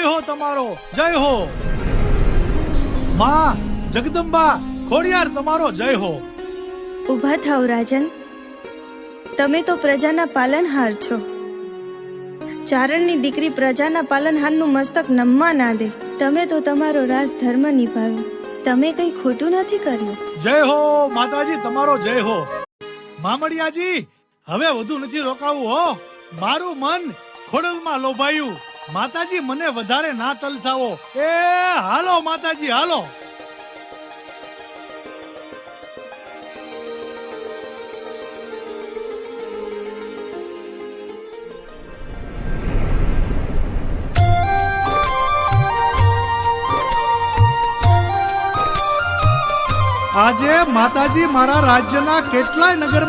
હો તમારો, જય હો. માં જગદંબા ખોડિયાર તમારો જય હો. ઊભા થાઓ રાજન. તમે તો પ્રજાના પાલનહાર છો. ચારણની દીકરી પ્રજાના પાલનહારનું મસ્તક નમવા ના દે. તમે તો તમારો રાજ ધર્મ નિભાવ્યો. તમે કઈ ખોટું નથી કર્યું. જય હો માતાજી તમારો જય હો. મામડિયાજી હવે વધુ નથી રોકાવું હો. મારું મન ખોડલમાં લોભાયું. માતાજી મને વધારે ના તલસાવો. એ હાલો માતાજી હાલો. આજે માતાજી મારા રાજ્યના કેટલાય નગર